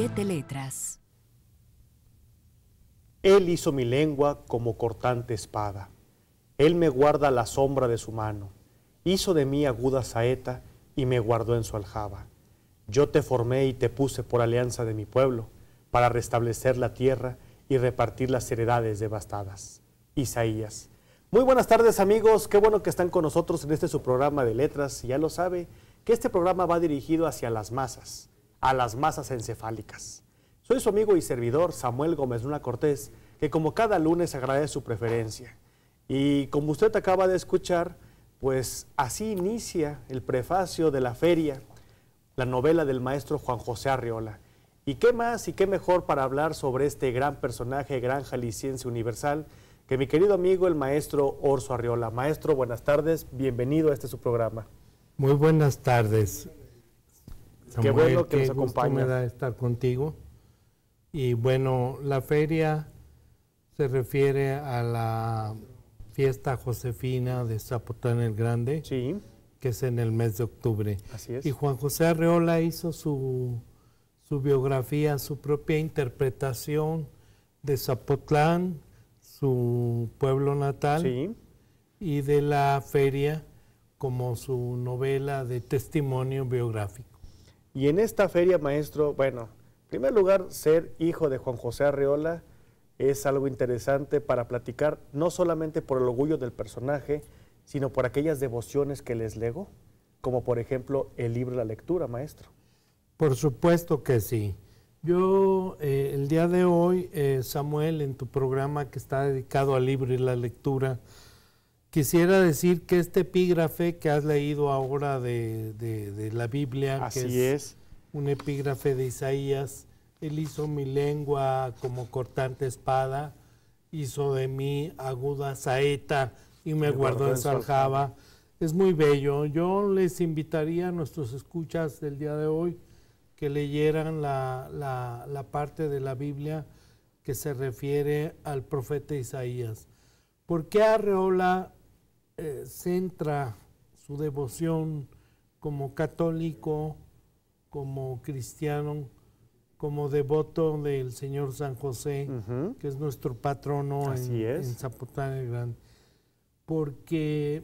7 letras. Él hizo mi lengua como cortante espada. Él me guarda a la sombra de su mano. Hizo de mí aguda saeta y me guardó en su aljaba. Yo te formé y te puse por alianza de mi pueblo, para restablecer la tierra y repartir las heredades devastadas. Isaías. Muy buenas tardes, amigos, qué bueno que están con nosotros en este su programa de letras. Ya lo sabe que este programa va dirigido hacia las masas, a las masas encefálicas. Soy su amigo y servidor Samuel Gómez Luna Cortés, que como cada lunes agradece su preferencia. Y como usted acaba de escuchar, pues así inicia el prefacio de la feria, la novela del maestro Juan José Arreola. ¿Y qué más y qué mejor para hablar sobre este gran personaje, gran jalisciense universal, que mi querido amigo el maestro Orso Arreola? Maestro, buenas tardes, bienvenido a este su programa. Muy buenas tardes, Samuel, qué bueno que nos gusto acompaña. me da estar contigo. Y bueno, la feria se refiere a la fiesta josefina de Zapotlán el Grande, Sí, que es en el mes de octubre. así es. Y Juan José Arreola hizo su biografía, su propia interpretación de Zapotlán, su pueblo natal, Sí, y de la feria como su novela de testimonio biográfico. y en esta feria, maestro, bueno, en primer lugar, ser hijo de Juan José Arreola es algo interesante para platicar, no solamente por el orgullo del personaje, sino por aquellas devociones que les legó, como por ejemplo el libro de la lectura, maestro. Por supuesto que sí. Yo el día de hoy, Samuel, en tu programa que está dedicado al libro y la lectura, quisiera decir que este epígrafe que has leído ahora de la Biblia, Así que es. un epígrafe de Isaías, él hizo mi lengua como cortante espada, hizo de mí aguda saeta y me guardó en su aljaba. Es muy bello. Yo les invitaría a nuestros escuchas del día de hoy que leyeran la parte de la Biblia que se refiere al profeta Isaías. ¿Por qué Arreola centra su devoción como católico, como cristiano, como devoto del Señor San José, que es nuestro patrono en Zapotlán el Grande? Porque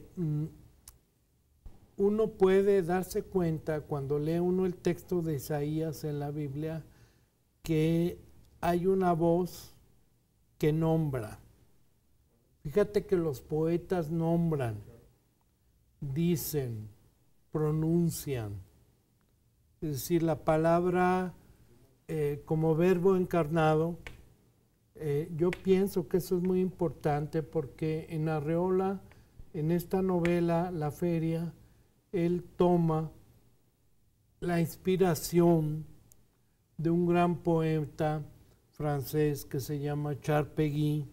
uno puede darse cuenta cuando lee uno el texto de Isaías en la Biblia que hay una voz que nombra. Fíjate que los poetas nombran, dicen, pronuncian. Es decir, la palabra como verbo encarnado, yo pienso que eso es muy importante porque en Arreola, en esta novela, La Feria, él toma la inspiración de un gran poeta francés que se llama Charles Péguy,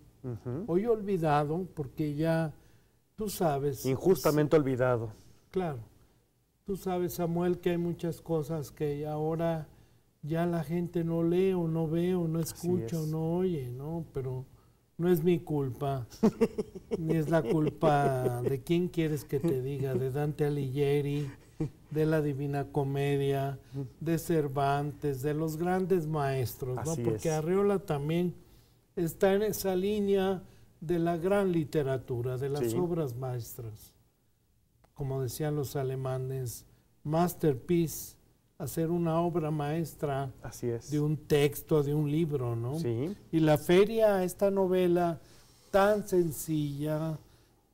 hoy olvidado porque ya, tú sabes... Injustamente olvidado. Claro, tú sabes, Samuel, que hay muchas cosas que ahora ya la gente no lee o no ve o no escucha o no oye, ¿no? Pero no es mi culpa, ni es la culpa de quién quieres que te diga, de Dante Alighieri, de la Divina Comedia, de Cervantes, de los grandes maestros, ¿no? Porque Arreola también está en esa línea de la gran literatura, de las obras maestras. Como decían los alemanes, masterpiece, hacer una obra maestra de un texto, de un libro, ¿no? Sí. Y La Feria, esta novela tan sencilla,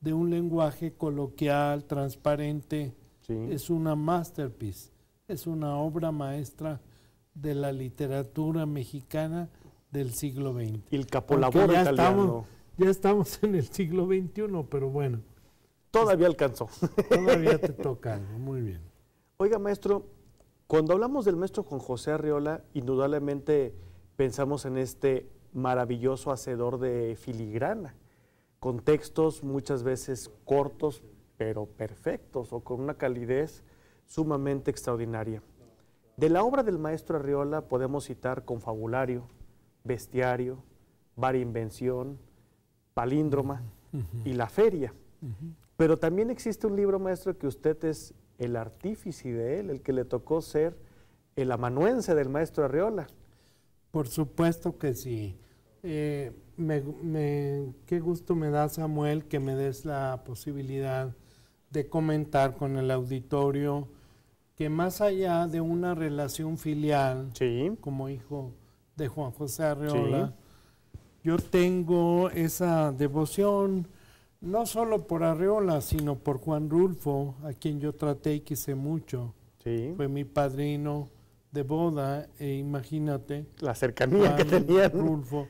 de un lenguaje coloquial, transparente, es una masterpiece, es una obra maestra de la literatura mexicana del siglo XX. El capolavoro italiano. Ya estamos en el siglo XXI, pero bueno. Todavía alcanzó. Todavía te toca algo, muy bien. Oiga, maestro, cuando hablamos del maestro Juan José Arreola, indudablemente pensamos en este maravilloso hacedor de filigrana, con textos muchas veces cortos, pero perfectos, o con una calidez sumamente extraordinaria. De la obra del maestro Arreola podemos citar Confabulario, Bestiario, Varia Invención, Palíndroma y La Feria. Pero también existe un libro, maestro, que usted es el artífice de él, el que le tocó ser el amanuense del maestro Arreola. Por supuesto que sí. Qué gusto me da, Samuel, que me des la posibilidad de comentar con el auditorio que más allá de una relación filial, Sí. como hijo de Juan José Arreola, yo tengo esa devoción no solo por Arreola, sino por Juan Rulfo, a quien yo traté y quise mucho. Sí. Fue mi padrino de boda, imagínate. La cercanía que tenían. Rulfo.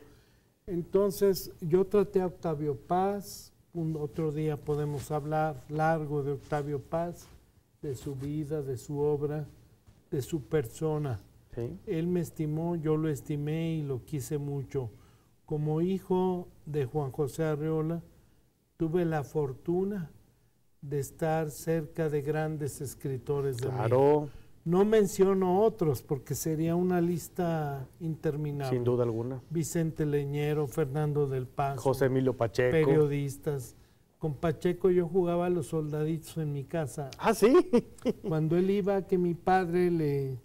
Entonces, yo traté a Octavio Paz. Otro día podemos hablar largo de Octavio Paz, de su vida, de su obra, de su persona. Sí. Él me estimó, yo lo estimé y lo quise mucho. Como hijo de Juan José Arreola, tuve la fortuna de estar cerca de grandes escritores de México. No menciono otros porque sería una lista interminable. Sin duda alguna. Vicente Leñero, Fernando del Paso, José Emilio Pacheco. Periodistas. Con Pacheco yo jugaba a los soldaditos en mi casa. Ah, sí. Cuando él iba, que mi padre le...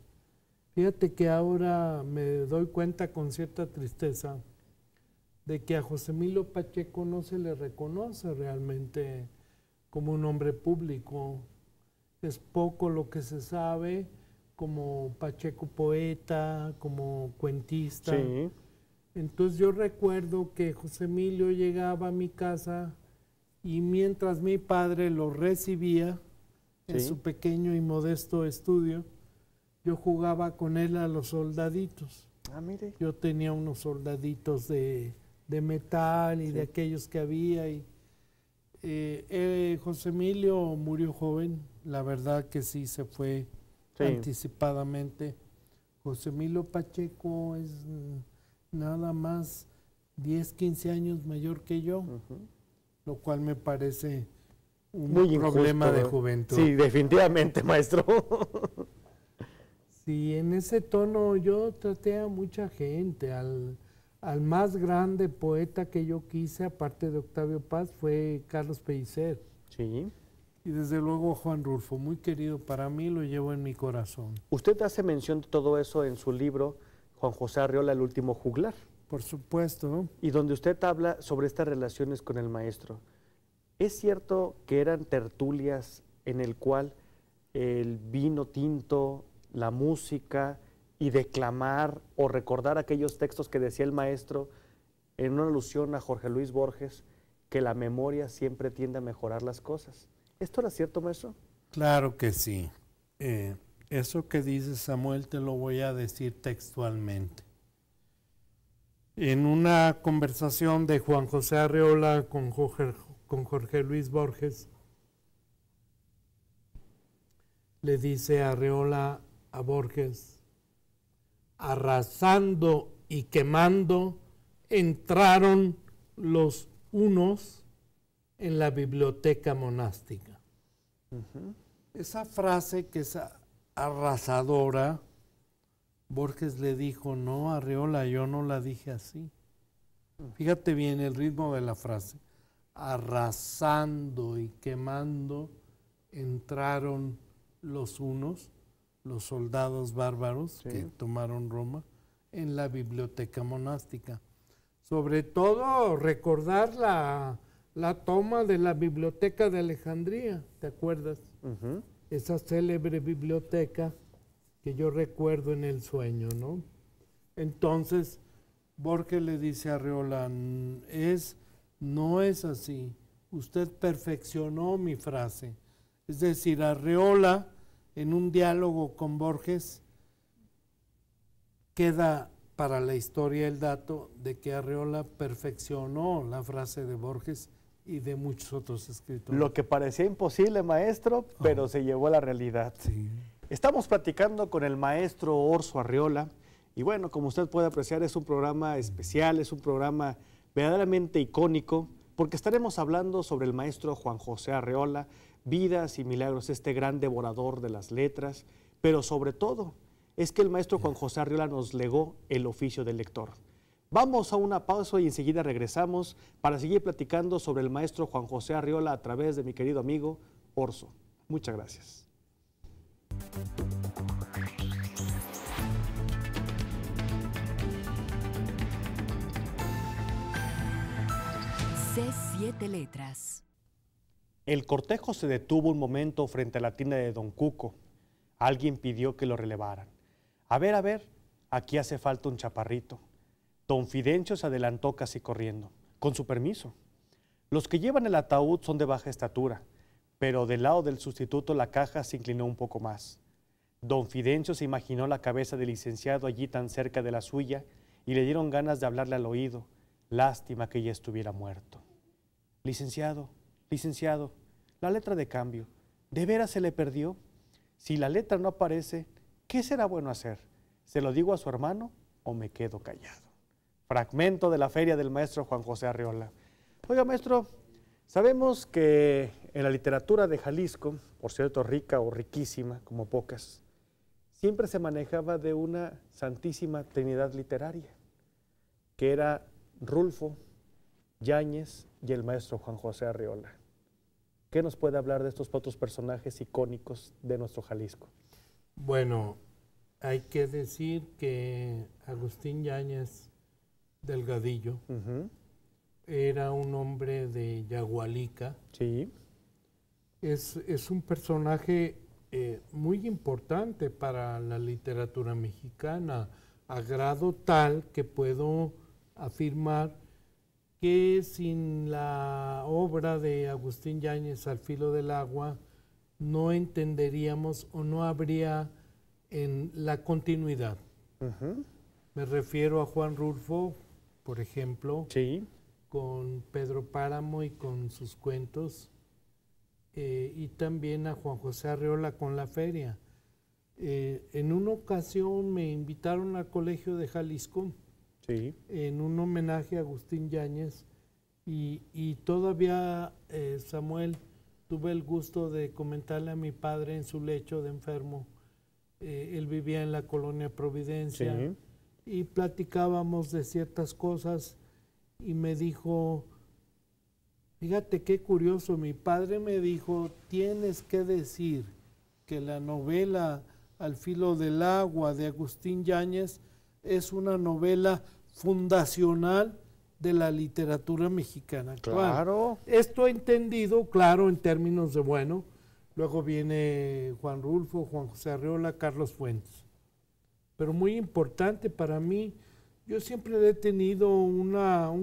Fíjate que ahora me doy cuenta con cierta tristeza de que a José Emilio Pacheco no se le reconoce realmente como un hombre público. Es poco lo que se sabe, como Pacheco poeta, como cuentista. Sí. Entonces yo recuerdo que José Emilio llegaba a mi casa y mientras mi padre lo recibía en su pequeño y modesto estudio, yo jugaba con él a los soldaditos. Ah, mire. Yo tenía unos soldaditos de metal y de aquellos que había. Y, José Emilio murió joven, la verdad que sí se fue anticipadamente. José Emilio Pacheco es nada más 10, 15 años mayor que yo, lo cual me parece un muy problema injusto, de juventud. Sí, definitivamente, maestro. Sí, en ese tono yo traté a mucha gente. Al más grande poeta que yo quise, aparte de Octavio Paz, fue Carlos Pellicer. Sí. Y desde luego Juan Rulfo, muy querido para mí, lo llevo en mi corazón. Usted hace mención de todo eso en su libro, Juan José Arreola, El último juglar. Por supuesto. Y donde usted habla sobre estas relaciones con el maestro. ¿Es cierto que eran tertulias en el cual el vino tinto, la música y declamar o recordar aquellos textos que decía el maestro en una alusión a Jorge Luis Borges, que la memoria siempre tiende a mejorar las cosas? ¿Esto era cierto, maestro? Claro que sí. Eso que dice Samuel te lo voy a decir textualmente. En una conversación de Juan José Arreola con Jorge Luis Borges, le dice Arreola a Borges: arrasando y quemando, entraron los unos en la biblioteca monástica. Esa frase que es arrasadora, Borges le dijo: no, Arreola, yo no la dije así. Fíjate bien el ritmo de la frase. Arrasando y quemando, entraron los unos, los soldados bárbaros que tomaron Roma, en la biblioteca monástica. Sobre todo recordar la toma de la biblioteca de Alejandría, ¿te acuerdas? Esa célebre biblioteca que yo recuerdo en el sueño, ¿no? Entonces, Borges le dice a Arreola: no es así, usted perfeccionó mi frase. Es decir, Arreola, en un diálogo con Borges, queda para la historia el dato de que Arreola perfeccionó la frase de Borges y de muchos otros escritores. Lo que parecía imposible, maestro, pero se llevó a la realidad. Sí. Estamos platicando con el maestro Orso Arreola y bueno, como usted puede apreciar, es un programa especial, es un programa verdaderamente icónico, porque estaremos hablando sobre el maestro Juan José Arreola, vidas y milagros, este gran devorador de las letras, pero sobre todo es que el maestro Juan José Arreola nos legó el oficio del lector. Vamos a una pausa y enseguida regresamos para seguir platicando sobre el maestro Juan José Arreola a través de mi querido amigo Orso. Muchas gracias. C7 Letras. El cortejo se detuvo un momento frente a la tienda de Don Cuco. Alguien pidió que lo relevaran. A ver, aquí hace falta un chaparrito. Don Fidencio se adelantó casi corriendo. Con su permiso. Los que llevan el ataúd son de baja estatura, pero del lado del sustituto la caja se inclinó un poco más. Don Fidencio se imaginó la cabeza del licenciado allí tan cerca de la suya y le dieron ganas de hablarle al oído. Lástima que ya estuviera muerto. Licenciado, la letra de cambio, ¿de veras se le perdió? Si la letra no aparece, ¿qué será bueno hacer? ¿Se lo digo a su hermano o me quedo callado? Fragmento de la feria del maestro Juan José Arreola. Oiga, maestro, sabemos que en la literatura de Jalisco, por cierto rica o riquísima, como pocas, siempre se manejaba de una santísima trinidad literaria, que era Rulfo, Yáñez y el maestro Juan José Arreola. ¿Qué nos puede hablar de estos otros personajes icónicos de nuestro Jalisco? Bueno, hay que decir que Agustín Yáñez Delgadillo era un hombre de Yagualica. Sí. Es un personaje muy importante para la literatura mexicana, a grado tal que puedo afirmar que sin la obra de Agustín Yáñez, Al filo del agua, no entenderíamos o no habría en la continuidad. Me refiero a Juan Rulfo, por ejemplo, sí, con Pedro Páramo y con sus cuentos, y también a Juan José Arreola con la feria. En una ocasión me invitaron al Colegio de Jalisco, sí, en un homenaje a Agustín Yáñez, y todavía, Samuel, tuve el gusto de comentarle a mi padre en su lecho de enfermo. Él vivía en la colonia Providencia, sí, y platicábamos de ciertas cosas y me dijo, fíjate qué curioso, mi padre me dijo, tienes que decir que la novela Al filo del agua de Agustín Yáñez es una novela fundacional de la literatura mexicana. claro. Esto entendido, claro, en términos de, bueno, luego viene Juan Rulfo, Juan José Arreola, Carlos Fuentes. Pero muy importante para mí, yo siempre le he tenido un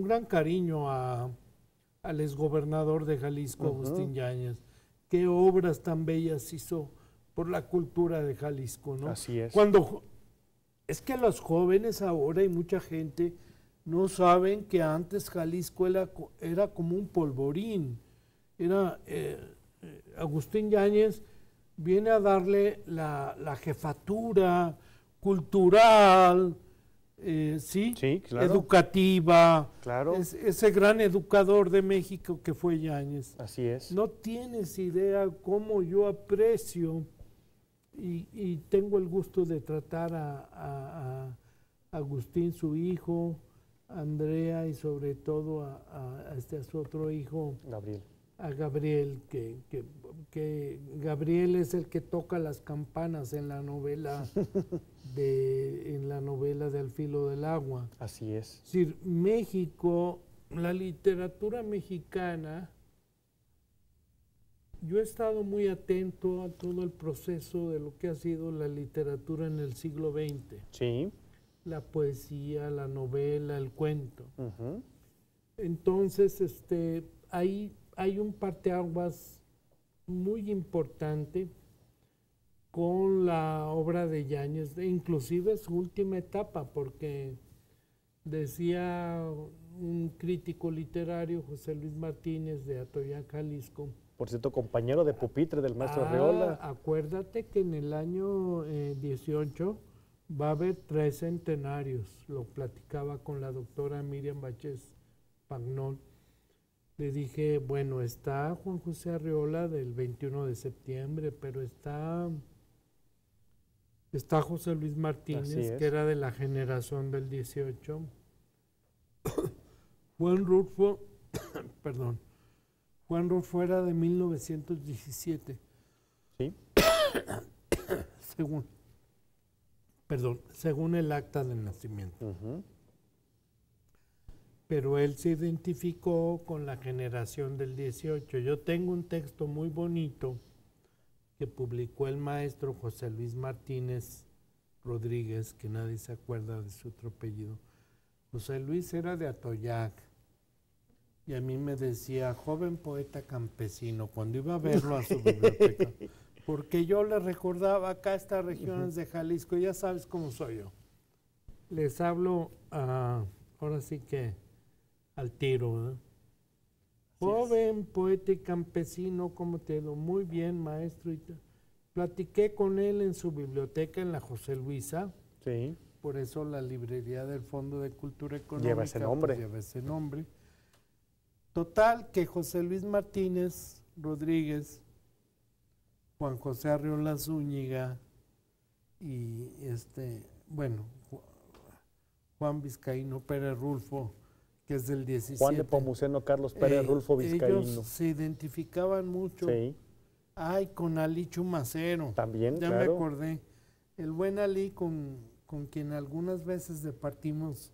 gran cariño al exgobernador de Jalisco, Agustín Yáñez. Qué obras tan bellas hizo por la cultura de Jalisco, ¿no? Así es. Es que los jóvenes ahora y mucha gente no saben que antes Jalisco era como un polvorín. Agustín Yáñez viene a darle la jefatura cultural, ¿sí? Sí, claro. Educativa, Claro. Ese gran educador de México que fue Yáñez. Así es. No tienes idea cómo yo aprecio y tengo el gusto de tratar a Agustín, su hijo, a Andrea y sobre todo a su otro hijo, Gabriel. a Gabriel, que Gabriel es el que toca las campanas en la novela de Al filo del agua. Así es. Es decir, México, la literatura mexicana, yo he estado muy atento a todo el proceso de lo que ha sido la literatura en el siglo XX. Sí. La poesía, la novela, el cuento. Entonces, hay un parteaguas muy importante con la obra de Yáñez, inclusive su última etapa, porque decía un crítico literario, José Luis Martínez, de Atoyac, Jalisco. Por cierto, compañero de pupitre del maestro Arreola. Acuérdate que en el año 18 va a haber 3 centenarios. Lo platicaba con la doctora Miriam Báchez Pagnol. Le dije, bueno, está Juan José Arreola del 21 de septiembre, pero está José Luis Martínez, que era de la generación del 18. Juan Rulfo, perdón, Juan Rulfo era de 1917. Sí. según el acta de nacimiento. pero él se identificó con la generación del 18. Yo tengo un texto muy bonito que publicó el maestro José Luis Martínez Rodríguez, que nadie se acuerda de su otro apellido. José Luis era de Atoyac y a mí me decía joven poeta campesino cuando iba a verlo a su biblioteca, porque yo le recordaba acá estas regiones de Jalisco, ya sabes cómo soy yo. Les hablo ahora sí que al tiro, ¿eh? Joven poeta y campesino, ¿cómo te digo? Muy bien, maestro. Platiqué con él en su biblioteca en la José Luisa. Sí. Por eso la librería del Fondo de Cultura Económica Lleva ese nombre. Pues, lleva ese nombre. Total, que José Luis Martínez Rodríguez, Juan José Arriola Zúñiga y Juan Vizcaíno Pérez Rulfo, que es del 17. Juan Nepomuceno Carlos Pérez Rulfo Vizcaíno. Ellos se identificaban mucho. Sí. Ay, con Ali Chumacero. También, ya claro. me acordé. El buen Ali con quien algunas veces departimos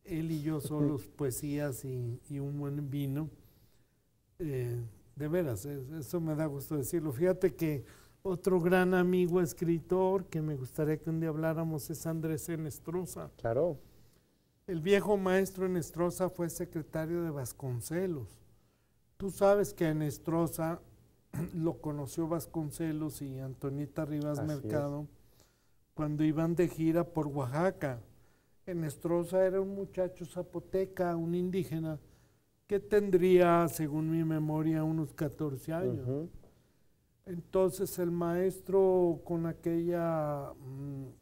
él y yo solos poesías y un buen vino. De veras, eso me da gusto decirlo. Fíjate que otro gran amigo escritor que me gustaría que un día habláramos es Andrés Enestrosa. Claro. El viejo maestro Enestrosa fue secretario de Vasconcelos. Tú sabes que a Enestrosa lo conoció Vasconcelos y Antonieta Rivas Así Mercado cuando iban de gira por Oaxaca. Enestrosa era un muchacho zapoteca, un indígena, que tendría, según mi memoria, unos 14 años. Entonces el maestro, con aquella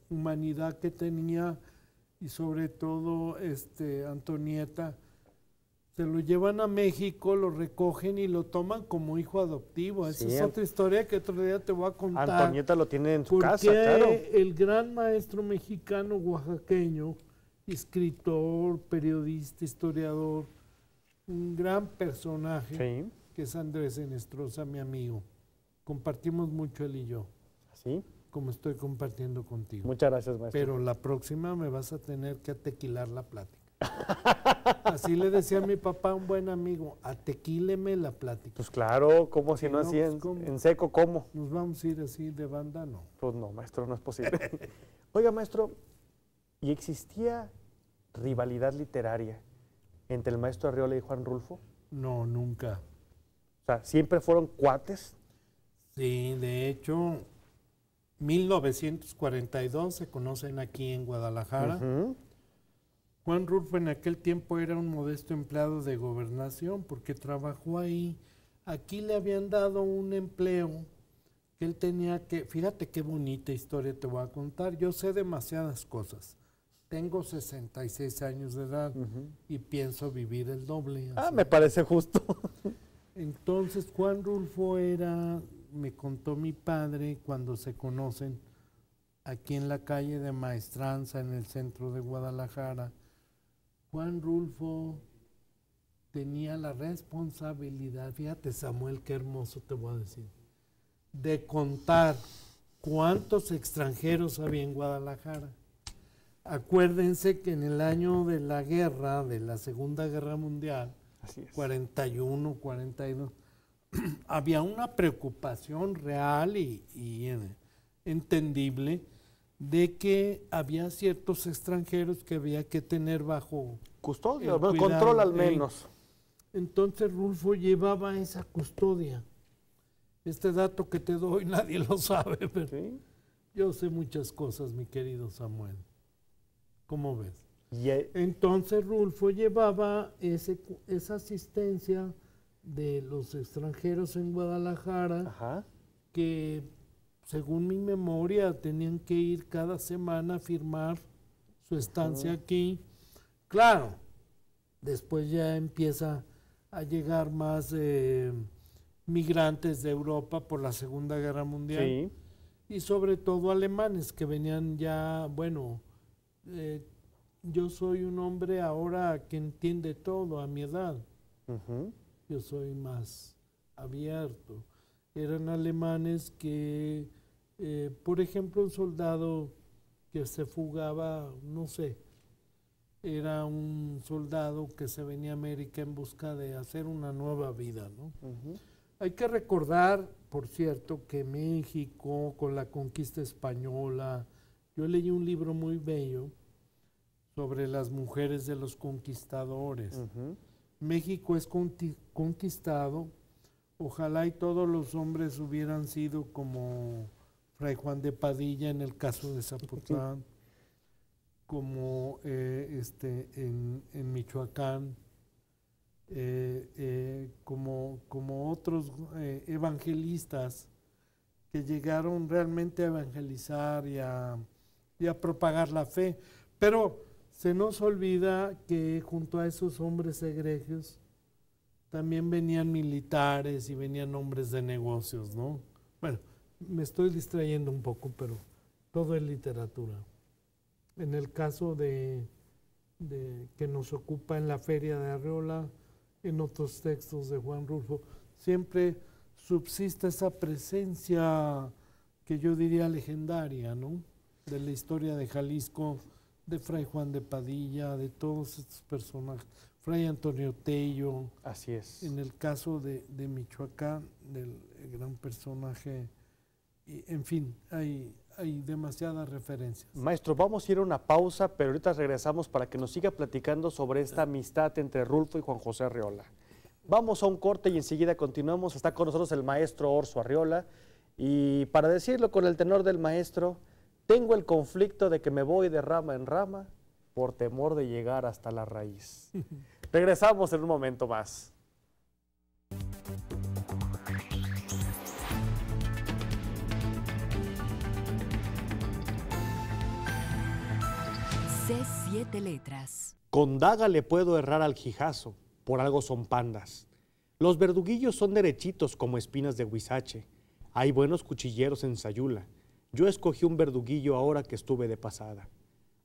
humanidad que tenía, y sobre todo Antonieta, se lo llevan a México, lo recogen y lo toman como hijo adoptivo. Esa es otra historia que otro día te voy a contar. Antonieta lo tiene en su casa, porque claro. el gran maestro mexicano oaxaqueño, escritor, periodista, historiador, un gran personaje, Sí. que es Andrés Enestrosa, mi amigo. Compartimos mucho él y yo, ¿Sí? como estoy compartiendo contigo. Muchas gracias, maestro. Pero la próxima me vas a tener que atequilar la plática. Así le decía a mi papá, un buen amigo, atequíleme la plática. Pues claro, ¿cómo si no así pues, en seco, cómo? ¿Nos vamos a ir así de banda? No. Pues no, maestro, no es posible. Oiga, maestro, ¿y existía rivalidad literaria entre el maestro Arriola y Juan Rulfo? No, nunca. O sea, ¿siempre fueron cuates? Sí, de hecho, 1942 se conocen aquí en Guadalajara. Juan Rulfo en aquel tiempo era un modesto empleado de gobernación porque trabajó ahí. Aquí le habían dado un empleo que él tenía que... Fíjate qué bonita historia te voy a contar. Yo sé demasiadas cosas. Tengo 66 años de edad y pienso vivir el doble. Así. Me parece justo. Entonces Juan Rulfo me contó mi padre cuando se conocen aquí en la calle de Maestranza, en el centro de Guadalajara. Juan Rulfo tenía la responsabilidad, fíjate Samuel, qué hermoso te voy a decir, de contar cuántos extranjeros había en Guadalajara. Acuérdense que en el año de la guerra, de la Segunda Guerra Mundial, 41, 42, había una preocupación real y entendible de que había ciertos extranjeros que había que tener bajo custodia, control al menos. Entonces Rulfo llevaba esa custodia. Este dato que te doy nadie lo sabe, pero ¿sí? Yo sé muchas cosas, mi querido Samuel. ¿Cómo ves? Entonces Rulfo llevaba esa asistencia de los extranjeros en Guadalajara, que según mi memoria tenían que ir cada semana a firmar su estancia aquí. Claro, después ya empieza a llegar más migrantes de Europa por la Segunda Guerra Mundial. Sí. Y sobre todo alemanes que venían ya, bueno, yo soy un hombre ahora que entiende todo a mi edad. Yo soy más abierto. Eran alemanes que, por ejemplo, un soldado que se fugaba, no sé, era un soldado que se venía a América en busca de hacer una nueva vida, ¿no? Hay que recordar, por cierto, que México, con la conquista española, yo leí un libro muy bello sobre las mujeres de los conquistadores. México es conquistado, ojalá y todos los hombres hubieran sido como Fray Juan de Padilla en el caso de Zapotlán, como en Michoacán, como otros evangelistas que llegaron realmente a evangelizar y a propagar la fe. Pero se nos olvida que junto a esos hombres egregios también venían militares y venían hombres de negocios, ¿no? Bueno, me estoy distrayendo un poco, pero todo es literatura. En el caso de que nos ocupa en la Feria de Arreola, en otros textos de Juan Rulfo, siempre subsiste esa presencia que yo diría legendaria, ¿no? De la historia de Jalisco, de Fray Juan de Padilla, de todos estos personajes, Fray Antonio Tello. Así es. En el caso de Michoacán, del gran personaje, y, en fin, hay demasiadas referencias. Maestro, vamos a ir a una pausa, pero ahorita regresamos para que nos siga platicando sobre esta amistad entre Rulfo y Juan José Arreola. Vamos a un corte y enseguida continuamos. Está con nosotros el maestro Orso Arreola. Y para decirlo con el tenor del maestro, tengo el conflicto de que me voy de rama en rama por temor de llegar hasta la raíz. Regresamos en un momento más. C7 Letras. Con daga le puedo errar al jijazo, por algo son pandas. Los verduguillos son derechitos como espinas de huizache. Hay buenos cuchilleros en Sayula. Yo escogí un verduguillo ahora que estuve de pasada.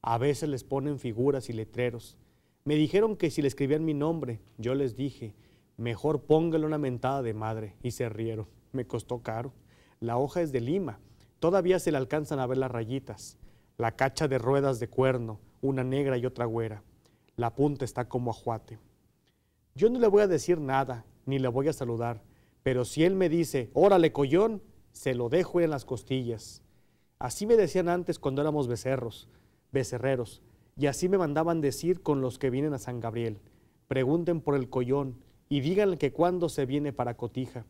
A veces les ponen figuras y letreros. Me dijeron que si le escribían mi nombre, yo les dije, mejor póngale una mentada de madre, y se rieron. Me costó caro. La hoja es de lima. Todavía se le alcanzan a ver las rayitas. La cacha de ruedas de cuerno, una negra y otra güera. La punta está como ajuate. Yo no le voy a decir nada, ni le voy a saludar, pero si él me dice, órale collón, se lo dejo en las costillas. Así me decían antes cuando éramos becerreros, y así me mandaban decir con los que vienen a San Gabriel. Pregunten por el collón y díganle que cuándo se viene para Cotija.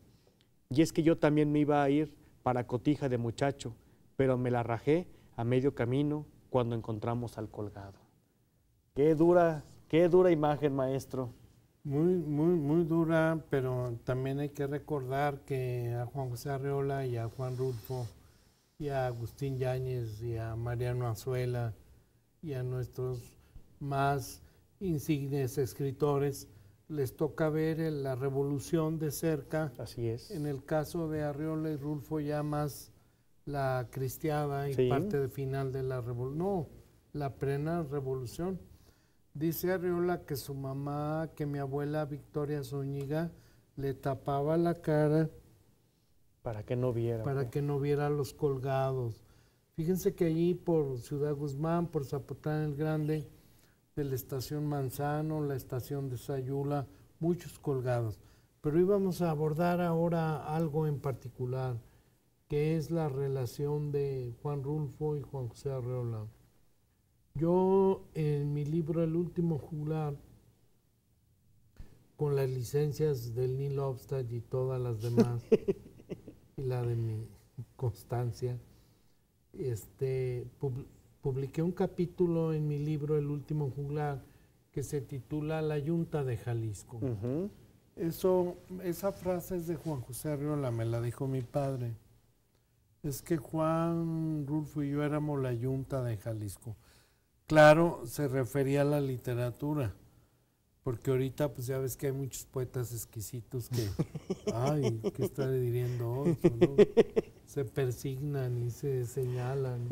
Y es que yo también me iba a ir para Cotija de muchacho, pero me la rajé a medio camino cuando encontramos al colgado. Qué dura imagen, maestro. Muy dura, pero también hay que recordar que a Juan José Arreola y a Juan Rulfo y a Agustín Yáñez y a Mariano Azuela y a nuestros más insignes escritores les toca ver la revolución de cerca. Así es. En el caso de Arreola y Rulfo ya más la cristiada y Sí. parte de final de la revolución. No, la plena revolución. Dice Arreola que su mamá, que mi abuela Victoria Zúñiga le tapaba la cara Para que no viera. para que no viera los colgados. Fíjense que allí por Ciudad Guzmán, por Zapotlán el Grande, de la estación Manzano, la estación de Sayula, muchos colgados. Pero íbamos a abordar ahora algo en particular, que es la relación de Juan Rulfo y Juan José Arreola. Yo en mi libro El último juglar, con las licencias del Neil Obstad y todas las demás, y la de mi Constancia, publiqué un capítulo en mi libro El último juglar que se titula La Yunta de Jalisco. Esa frase es de Juan José Arreola, me la dijo mi padre. Es que Juan Rulfo y yo éramos la Yunta de Jalisco. Claro, se refería a la literatura, porque ahorita pues ya ves que hay muchos poetas exquisitos que, ay, ¿qué estaré diciendo hoy? ¿No? Se persignan y se señalan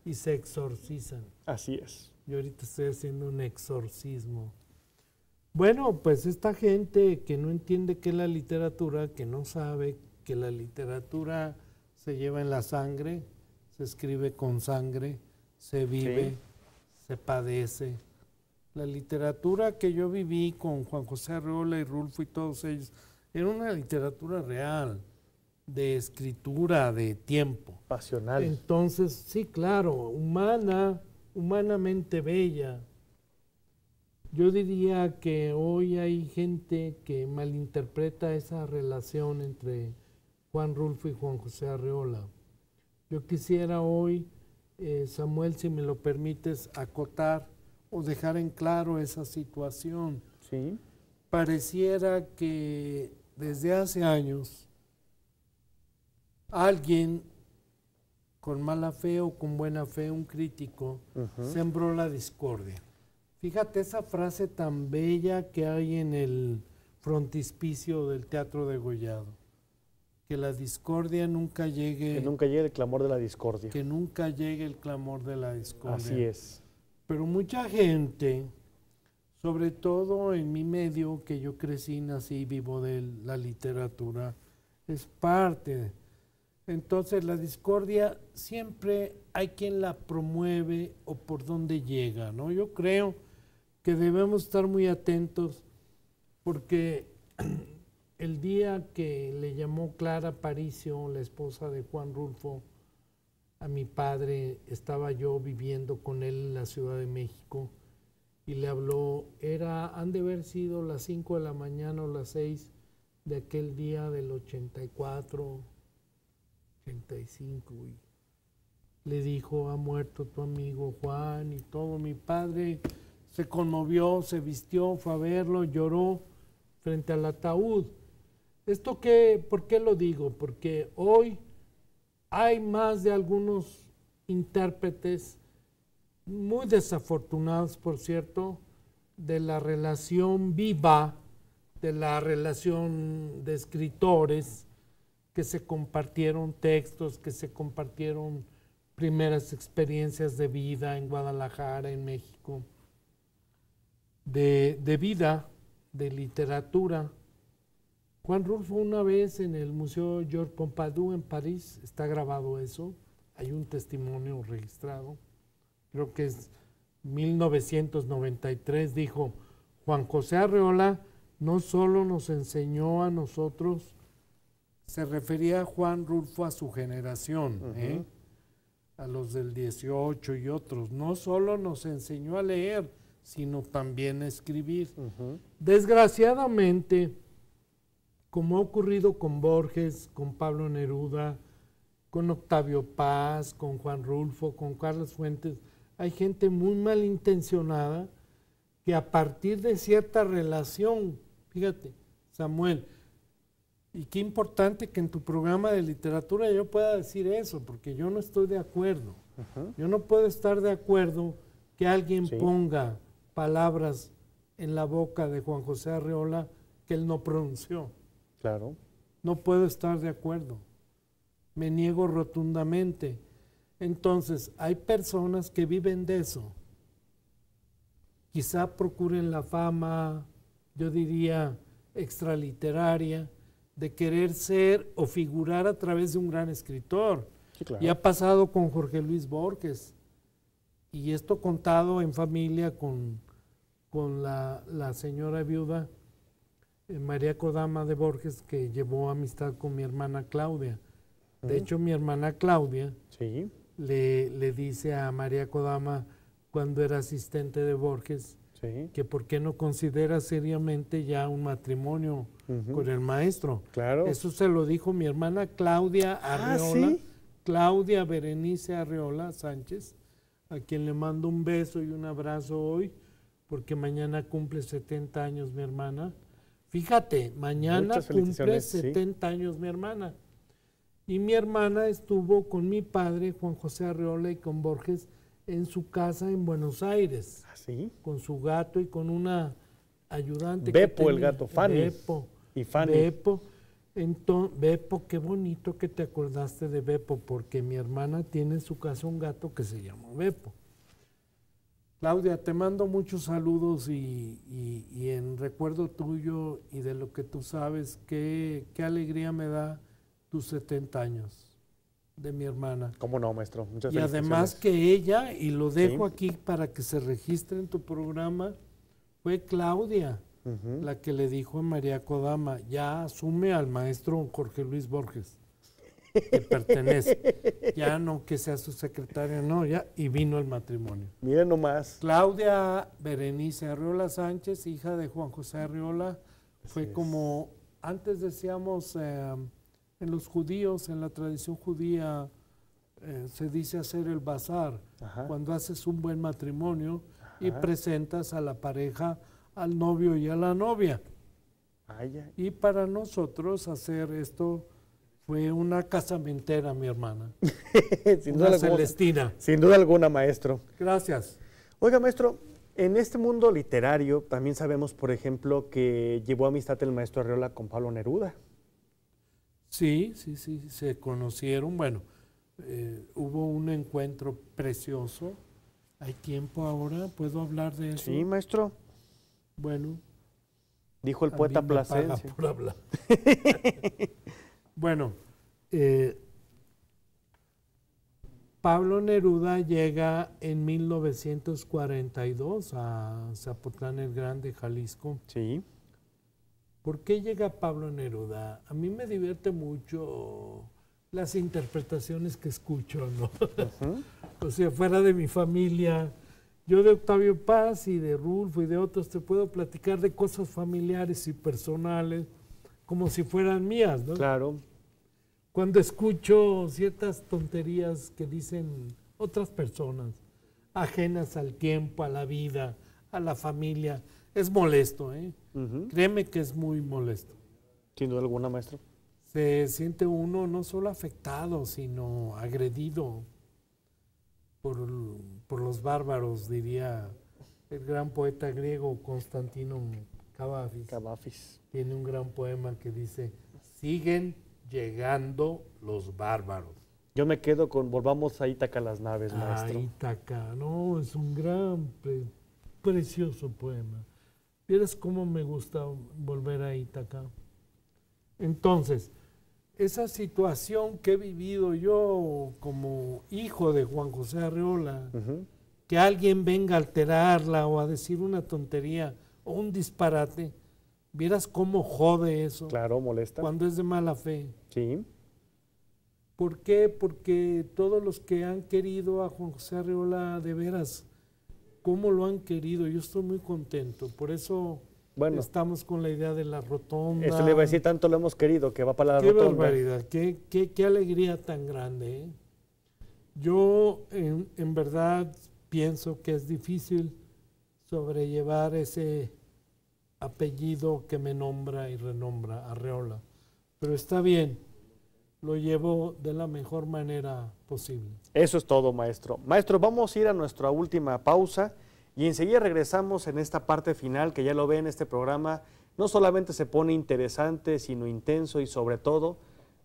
y se exorcizan. Así es. Yo ahorita estoy haciendo un exorcismo. Bueno, pues esta gente que no entiende qué es la literatura, que no sabe que la literatura se lleva en la sangre, se escribe con sangre, se vive, Sí. se padece, La literatura que yo viví con Juan José Arreola y Rulfo y todos ellos, era una literatura real, de escritura, de tiempo. Pasional. Entonces, sí, claro, humanamente bella. Yo diría que hoy hay gente que malinterpreta esa relación entre Juan Rulfo y Juan José Arreola. Yo quisiera hoy, Samuel, si me lo permites, acotar o dejar en claro esa situación. Sí. Pareciera que desde hace años alguien con mala fe o con buena fe, un crítico, sembró la discordia. Fíjate esa frase tan bella que hay en el frontispicio del Teatro Degollado. Que la discordia nunca llegue. Que nunca llegue el clamor de la discordia. Que nunca llegue el clamor de la discordia. Así es. Pero mucha gente, sobre todo en mi medio, que yo crecí, nací y vivo de la literatura, es parte. Entonces la discordia siempre hay quien la promueve o por dónde llega, ¿no? Yo creo que debemos estar muy atentos porque el día que le llamó Clara Paricio, la esposa de Juan Rulfo, a mi padre, estaba yo viviendo con él en la Ciudad de México y le habló, han de haber sido las 5 de la mañana o las 6 de aquel día del 84, 85, y le dijo, ha muerto tu amigo Juan y todo. Mi padre se conmovió, se vistió, fue a verlo, lloró frente al ataúd. ¿Por qué lo digo? Porque hoy hay más de algunos intérpretes, muy desafortunados, por cierto, de la relación viva, de la relación de escritores, que se compartieron textos, que se compartieron primeras experiencias de vida en Guadalajara, en México, de vida, de literatura. Juan Rulfo una vez en el Museo Georges Pompidou en París, está grabado eso, hay un testimonio registrado, creo que es 1993, dijo, Juan José Arreola no solo nos enseñó a nosotros, se refería a Juan Rulfo a su generación, a los del 18 y otros, no solo nos enseñó a leer, sino también a escribir. Desgraciadamente, como ha ocurrido con Borges, con Pablo Neruda, con Octavio Paz, con Juan Rulfo, con Carlos Fuentes, hay gente muy malintencionada que a partir de cierta relación, fíjate, Samuel, y qué importante que en tu programa de literatura yo pueda decir eso, porque yo no estoy de acuerdo. Yo no puedo estar de acuerdo que alguien ponga palabras en la boca de Juan José Arreola que él no pronunció. Claro. No puedo estar de acuerdo. Me niego rotundamente. Entonces, hay personas que viven de eso. Quizá procuren la fama, yo diría, extraliteraria, de querer ser o figurar a través de un gran escritor. Sí, claro. Y ha pasado con Jorge Luis Borges. Y esto contado en familia con la señora viuda María Kodama de Borges, que llevó amistad con mi hermana Claudia. De hecho, mi hermana Claudia le dice a María Kodama, cuando era asistente de Borges, que por qué no considera seriamente ya un matrimonio con el maestro. Claro. Eso se lo dijo mi hermana Claudia Arreola, Claudia Berenice Arreola Sánchez, a quien le mando un beso y un abrazo hoy, porque mañana cumple 70 años mi hermana. Fíjate, mañana cumple 70 años mi hermana. Y mi hermana estuvo con mi padre, Juan José Arreola, y con Borges en su casa en Buenos Aires. ¿Ah, sí? Con su gato y con una ayudante. Beppo, el gato, Fanny. Beppo. Y Fanny. Beppo. Entonces, Beppo, qué bonito que te acordaste de Beppo, porque mi hermana tiene en su casa un gato que se llama Beppo. Claudia, te mando muchos saludos y en recuerdo tuyo y de lo que tú sabes, qué alegría me da tus 70 años. de mi hermana. ¿Cómo no, maestro? Muchas Y felicitaciones. además que ella, y lo dejo Sí. aquí para que se registre en tu programa, fue Claudia Ujú. la que le dijo a María Kodama, ya asume al maestro Jorge Luis Borges, que pertenece, ya no que sea su secretaria, no, ya, y vino el matrimonio. Miren nomás. Claudia Berenice Arriola Sánchez, hija de Juan José Arriola, fue Así es. como, antes decíamos, en los judíos, en la tradición judía, se dice hacer el bazar, Ajá. cuando haces un buen matrimonio y Ajá. presentas a la pareja, al novio y a la novia. Ay, ay. Y para nosotros hacer esto fue una casamentera, mi hermana, Sin una duda alguna. Celestina. Sin duda alguna, maestro. Gracias. Oiga, maestro, en este mundo literario también sabemos, por ejemplo, que llevó amistad el maestro Arriola con Pablo Neruda. Sí, se conocieron. Bueno, hubo un encuentro precioso. ¿Hay tiempo ahora? ¿Puedo hablar de eso? Sí, maestro. Bueno, Dijo el a poeta mí me paga Plasencia. por hablar. Bueno, Pablo Neruda llega en 1942 a Zapotlán el Grande, Jalisco. Sí. ¿Por qué llega Pablo Neruda? A mí me divierte mucho las interpretaciones que escucho, ¿no? Ujú. O sea, fuera de mi familia, yo de Octavio Paz y de Rulfo y de otros te puedo platicar de cosas familiares y personales como si fueran mías, ¿no? Claro. Cuando escucho ciertas tonterías que dicen otras personas, ajenas al tiempo, a la vida, a la familia, es molesto, ¿eh? Ujú. Créeme que es muy molesto. Sin duda alguna, maestro. Se siente uno no solo afectado, sino agredido por los bárbaros, diría el gran poeta griego Constantino Cavafis. Cavafis. Tiene un gran poema que dice, siguen llegando los bárbaros. Yo me quedo con Volvamos a Ítaca las naves, maestro. Ah, Ítaca, no, es un gran, precioso poema. ¿Vieras cómo me gusta volver a Ítaca? Entonces, esa situación que he vivido yo como hijo de Juan José Arriola, Ujú. que alguien venga a alterarla o a decir una tontería o un disparate, ¿vieras cómo jode eso Claro, molesta. cuando es de mala fe? Sí. ¿Por qué? Porque todos los que han querido a Juan José Arriola, de veras, ¿cómo lo han querido? Yo estoy muy contento. Por eso Bueno, estamos con la idea de la rotonda. eso le iba a decir, tanto lo hemos querido, que va para la Qué rotonda. barbaridad, qué alegría tan grande, ¿eh? Yo en verdad pienso que es difícil sobrellevar ese apellido que me nombra y renombra, Arriola. Pero está bien, lo llevo de la mejor manera posible. Eso es todo, maestro. Maestro, vamos a ir a nuestra última pausa y enseguida regresamos en esta parte final que ya lo ve en este programa. No solamente se pone interesante, sino intenso y sobre todo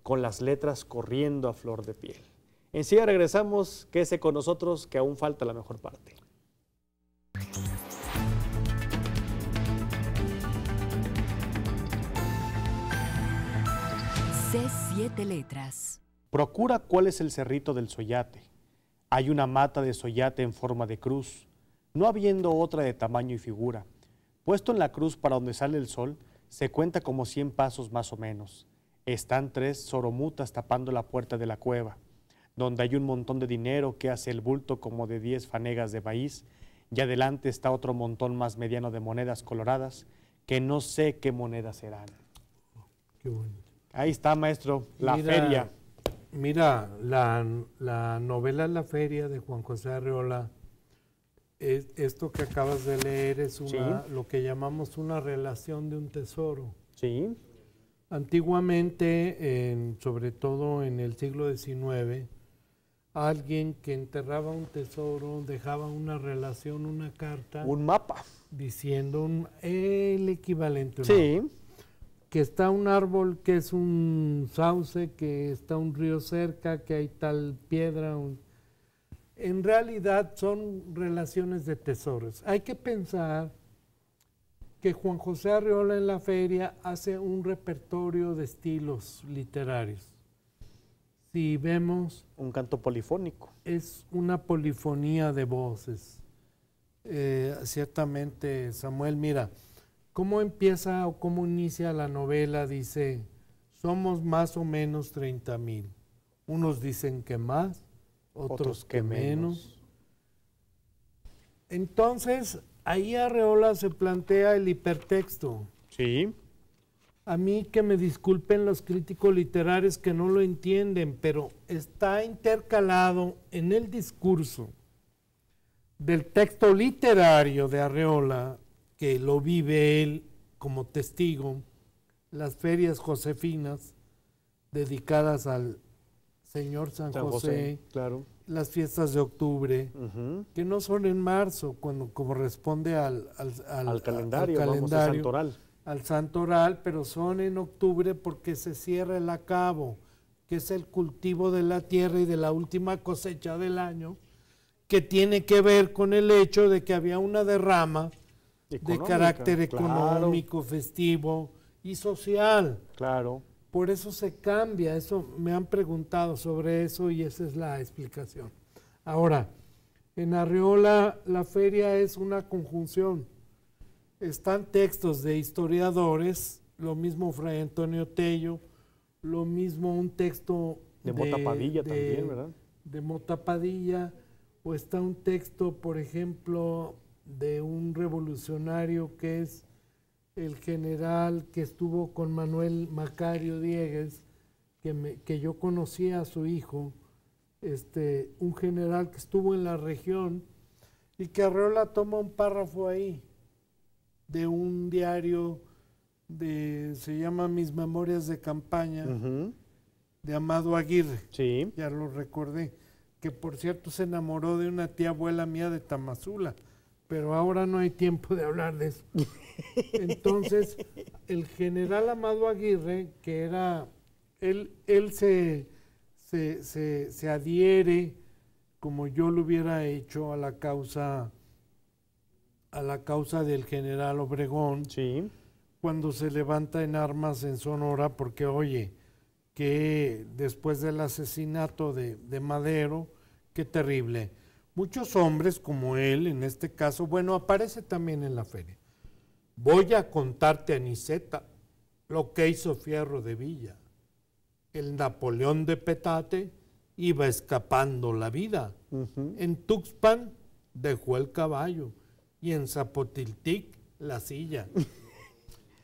con las letras corriendo a flor de piel. Enseguida regresamos, quédese con nosotros que aún falta la mejor parte. C7 Letras. Procura cuál es el cerrito del soyate. Hay una mata de soyate en forma de cruz, no habiendo otra de tamaño y figura. Puesto en la cruz para donde sale el sol, se cuenta como 100 pasos más o menos. Están 3 soromutas tapando la puerta de la cueva, donde hay un montón de dinero que hace el bulto como de 10 fanegas de maíz, y adelante está otro montón más mediano de monedas coloradas, que no sé qué monedas serán. Qué bonito. Ahí está, maestro, la Mira, feria. Mira, la novela La Feria de Juan José Arriola, esto que acabas de leer es lo que llamamos una relación de un tesoro. Sí, Antiguamente, sobre todo en el siglo XIX, alguien que enterraba un tesoro dejaba una relación, una carta, un mapa. diciendo el equivalente. ¿No? Sí, Que está un árbol, que es un sauce, que está un río cerca, que hay tal piedra. En realidad son relaciones de tesoros. Hay que pensar que Juan José Arriola en La Feria hace un repertorio de estilos literarios. si vemos, Un canto polifónico. es una polifonía de voces. Ciertamente, Samuel, mira, ¿cómo empieza o cómo inicia la novela? Dice, somos más o menos 30,000. Unos dicen que más, otros que menos. Entonces, ahí Arreola se plantea el hipertexto. Sí. A mí que me disculpen los críticos literarios que no lo entienden, pero está intercalado en el discurso del texto literario de Arreola, que lo vive él como testigo, las ferias josefinas dedicadas al Señor San José, claro. las fiestas de octubre, que no son en marzo, cuando corresponde al calendario, vamos, al santoral. Al santoral, pero son en octubre porque se cierra el acabo, que es el cultivo de la tierra y de la última cosecha del año, que tiene que ver con el hecho de que había una derrama de carácter económico, festivo y social. Claro. Por eso se cambia, eso me han preguntado sobre eso y esa es la explicación. Ahora, en Arreola la feria es una conjunción. Están textos de historiadores, lo mismo Fray Antonio Tello, lo mismo un texto de Mota Padilla también, ¿verdad? De Mota Padilla, o está un texto, por ejemplo, de un revolucionario que es el general que estuvo con Manuel Macario Diegues, que yo conocí a su hijo, un general que estuvo en la región, y que Arreola toma un párrafo ahí, de un diario se llama Mis Memorias de Campaña, de Amado Aguirre. Sí. Ya lo recordé, que por cierto se enamoró de una tía abuela mía de Tamazula, pero ahora no hay tiempo de hablar de eso. Entonces, el general Amado Aguirre, que era, él se adhiere, como yo lo hubiera hecho, a la causa del general Obregón, sí, cuando se levanta en armas en Sonora, porque oye, que después del asesinato de Madero, qué terrible. Muchos hombres como él, en este caso, bueno, aparece también en la feria. Voy a contarte, Aniceta, lo que hizo Fierro de Villa. El Napoleón de Petate iba escapando la vida. En Tuxpan dejó el caballo y en Zapotiltic la silla.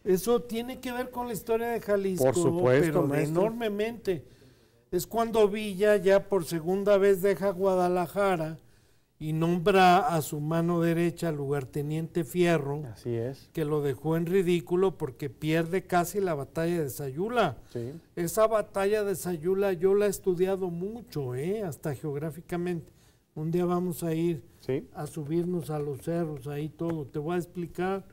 Eso tiene que ver con la historia de Jalisco, por supuesto, pero maestro, enormemente. Es cuando Villa ya por segunda vez deja Guadalajara y nombra a su mano derecha al lugarteniente Fierro, así es, que lo dejó en ridículo porque pierde casi la batalla de Sayula. Sí. Esa batalla de Sayula yo la he estudiado mucho, hasta geográficamente. Un día vamos a ir a subirnos a los cerros, ahí todo. Te voy a explicar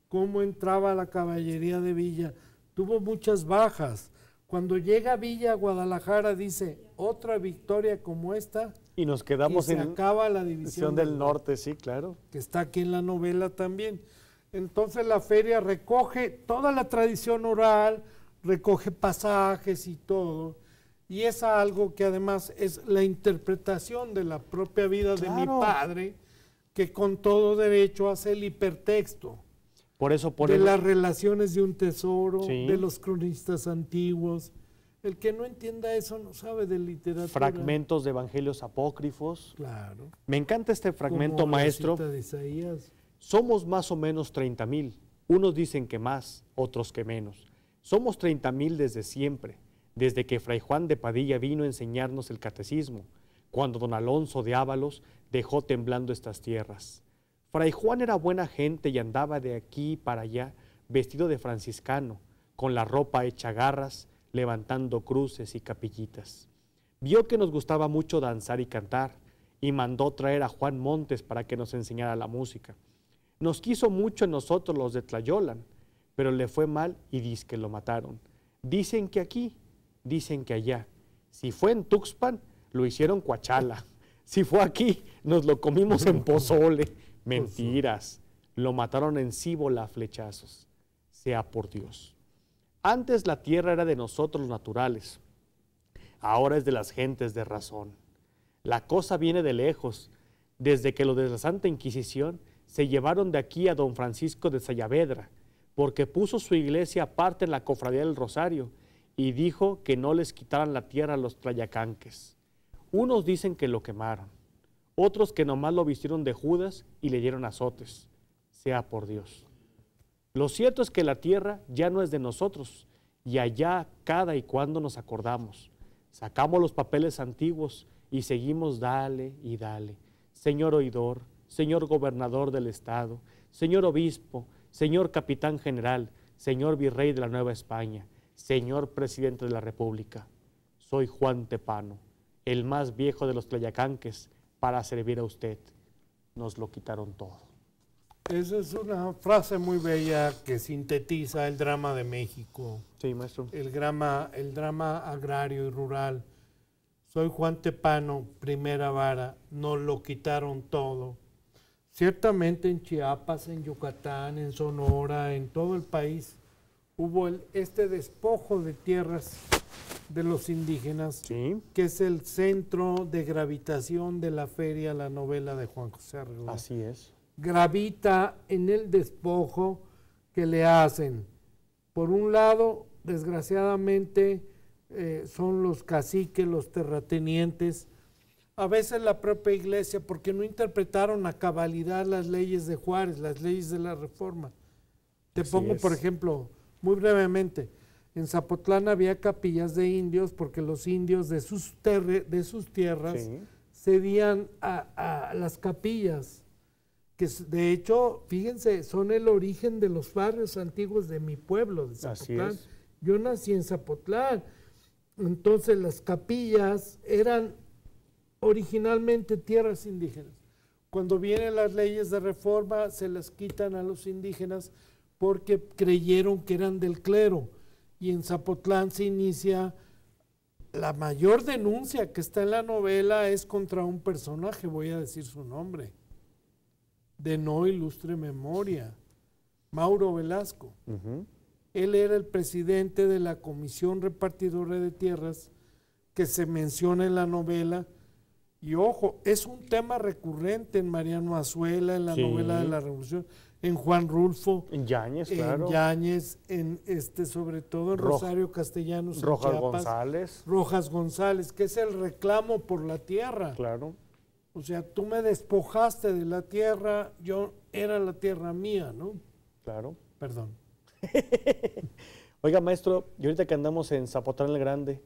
cómo entraba la caballería de Villa. Tuvo muchas bajas. Cuando llega Villa a Guadalajara dice, otra victoria como esta, y nos quedamos y se acaba la división del norte, sí, claro. Que está aquí en la novela también. Entonces la feria recoge toda la tradición oral, recoge pasajes y todo, y es algo que además es la interpretación de la propia vida de mi padre, que con todo derecho hace el hipertexto. Por eso de las relaciones de un tesoro, de los cronistas antiguos. El que no entienda eso no sabe de literatura. Fragmentos de evangelios apócrifos. Claro. Me encanta este fragmento, maestro. La cita de Isaías. Somos más o menos 30,000. Unos dicen que más, otros que menos. Somos 30,000 desde siempre, desde que Fray Juan de Padilla vino a enseñarnos el catecismo, cuando don Alonso de Ábalos dejó temblando estas tierras. Fray Juan era buena gente y andaba de aquí para allá, vestido de franciscano, con la ropa hecha garras, levantando cruces y capillitas. Vio que nos gustaba mucho danzar y cantar, y mandó traer a Juan Montes para que nos enseñara la música. Nos quiso mucho en nosotros los de Tlayolan, pero le fue mal y dizque lo mataron. Dicen que aquí, dicen que allá. Si fue en Tuxpan, lo hicieron Coachala. Si fue aquí, nos lo comimos en pozole. Mentiras, lo mataron en Cíbola a flechazos. Sea por Dios. Antes la tierra era de nosotros los naturales. ahora es de las gentes de razón. La cosa viene de lejos, desde que los de la Santa Inquisición se llevaron de aquí a don Francisco de Sayavedra, porque puso su iglesia aparte en la cofradía del Rosario y dijo que no les quitaran la tierra a los tlayacanques. Unos dicen que lo quemaron, otros que nomás lo vistieron de Judas y le dieron azotes. Sea por Dios. Lo cierto es que la tierra ya no es de nosotros, y allá cada y cuando nos acordamos, sacamos los papeles antiguos y seguimos dale y dale. Señor oidor, señor gobernador del estado, señor obispo, señor capitán general, señor virrey de la Nueva España, señor presidente de la República, soy Juan Tepano, el más viejo de los tlayacanques, para servir a usted. Nos lo quitaron todo. Esa es una frase muy bella que sintetiza el drama de México. Sí, maestro. El drama agrario y rural. Soy Juan Tepano, primera vara, nos lo quitaron todo. Ciertamente en Chiapas, en Yucatán, en Sonora, en todo el país, hubo este despojo de tierras de los indígenas, Sí. que es el centro de gravitación de la feria, la novela de Juan José Arreola. Así es. Gravita en el despojo que le hacen. Por un lado, desgraciadamente, son los caciques, los terratenientes, a veces la propia iglesia, porque no interpretaron a cabalidad las leyes de Juárez, las leyes de la Reforma. Te pongo, por ejemplo, muy brevemente, en Zapotlán había capillas de indios porque los indios de sus tierras cedían a las capillas, que de hecho, fíjense, son el origen de los barrios antiguos de mi pueblo, de Zapotlán. Así es. Yo nací en Zapotlán, entonces las capillas eran originalmente tierras indígenas. Cuando vienen las leyes de reforma, se las quitan a los indígenas porque creyeron que eran del clero. Y en Zapotlán se inicia la mayor denuncia que está en la novela, es contra un personaje, voy a decir su nombre, de no ilustre memoria, Mauro Velasco. Él era el presidente de la Comisión Repartidora de Tierras que se menciona en la novela. Y ojo, es un tema recurrente en Mariano Azuela, en la novela de la Revolución, en Juan Rulfo, en Yáñez, claro. En Yáñez, sobre todo en Rosario Castellanos, en Rojas Chiapas, González. Rojas González, que es el reclamo por la tierra. Claro. O sea, tú me despojaste de la tierra, era la tierra mía, ¿no? Claro. Perdón. Oiga, maestro, y ahorita que andamos en Zapotlán el Grande,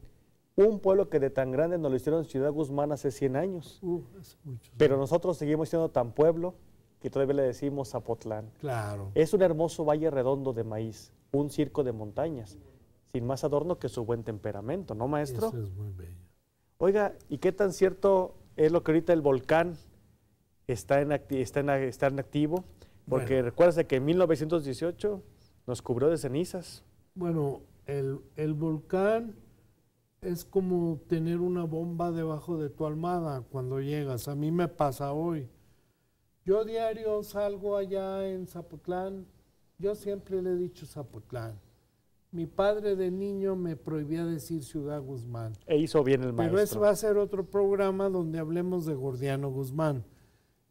un pueblo que de tan grande nos lo hicieron Ciudad Guzmán hace 100 años. Hace muchos Pero años. nosotros seguimos siendo tan pueblo que todavía le decimos Zapotlán. Claro. Es un hermoso valle redondo de maíz, un circo de montañas, sin más adorno que su buen temperamento, ¿no, maestro? Eso es muy bello. Oiga, ¿y qué tan cierto es lo que ahorita el volcán está en activo? Porque Bueno. recuérdese que en 1918 nos cubrió de cenizas. Bueno, el volcán es como tener una bomba debajo de tu almohada cuando llegas. A mí me pasa hoy. Yo diario salgo allá en Zapotlán. Yo siempre le he dicho Zapotlán. Mi padre de niño me prohibía decir Ciudad Guzmán. E hizo bien el maestro. Pero ese va a ser otro programa donde hablemos de Gordiano Guzmán.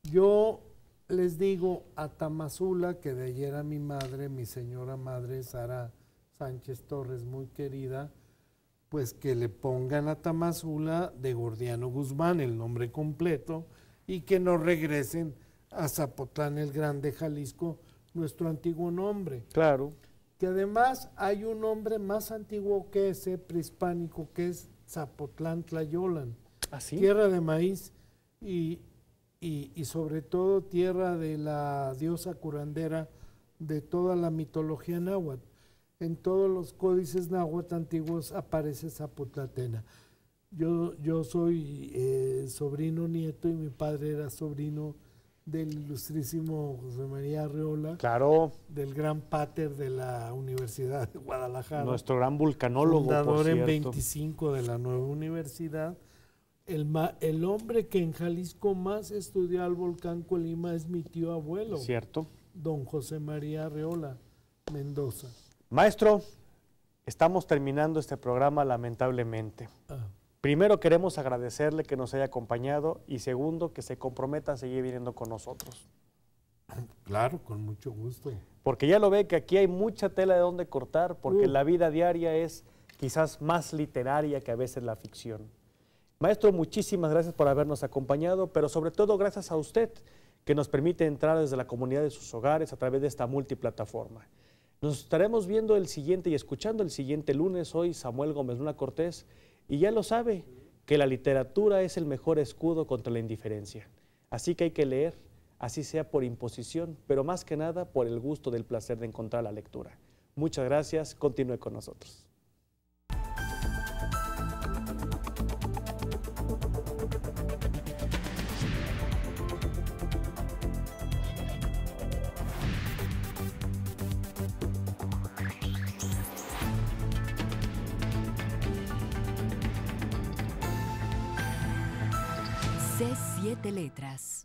Yo les digo a Tamazula, que de ayer a mi madre, mi señora madre Sara Sánchez Torres, muy querida, pues que le pongan a Tamazula de Gordiano Guzmán el nombre completo y que nos regresen a Zapotlán el Grande, Jalisco, nuestro antiguo nombre. Claro. Que además hay un nombre más antiguo que ese, prehispánico, que es Zapotlán Tlayolan. ¿Ah, sí? Tierra de maíz y sobre todo tierra de la diosa curandera de toda la mitología náhuatl. En todos los códices náhuatl antiguos aparece Zapotlatena. Yo soy sobrino nieto y mi padre era sobrino del ilustrísimo José María Arreola, Claro. del gran pater de la Universidad de Guadalajara. Nuestro gran vulcanólogo, fundador por en cierto. 25 de la nueva universidad. El hombre que en Jalisco más estudió al volcán Colima es mi tío abuelo, Cierto. don José María Arreola Mendoza. Maestro, estamos terminando este programa lamentablemente. Primero, queremos agradecerle que nos haya acompañado y segundo, que se comprometa a seguir viniendo con nosotros. Claro, con mucho gusto. Porque ya lo ve que aquí hay mucha tela de donde cortar, porque la vida diaria es quizás más literaria que a veces la ficción. Maestro, muchísimas gracias por habernos acompañado, pero sobre todo gracias a usted, que nos permite entrar desde la comunidad de sus hogares a través de esta multiplataforma. Nos estaremos viendo el siguiente y escuchando el siguiente lunes. Hoy Samuel Gómez Luna Cortés, y ya lo sabe, que la literatura es el mejor escudo contra la indiferencia. Así que hay que leer, así sea por imposición, pero más que nada por el gusto del placer de encontrar la lectura. Muchas gracias, continúe con nosotros. C7 Letras.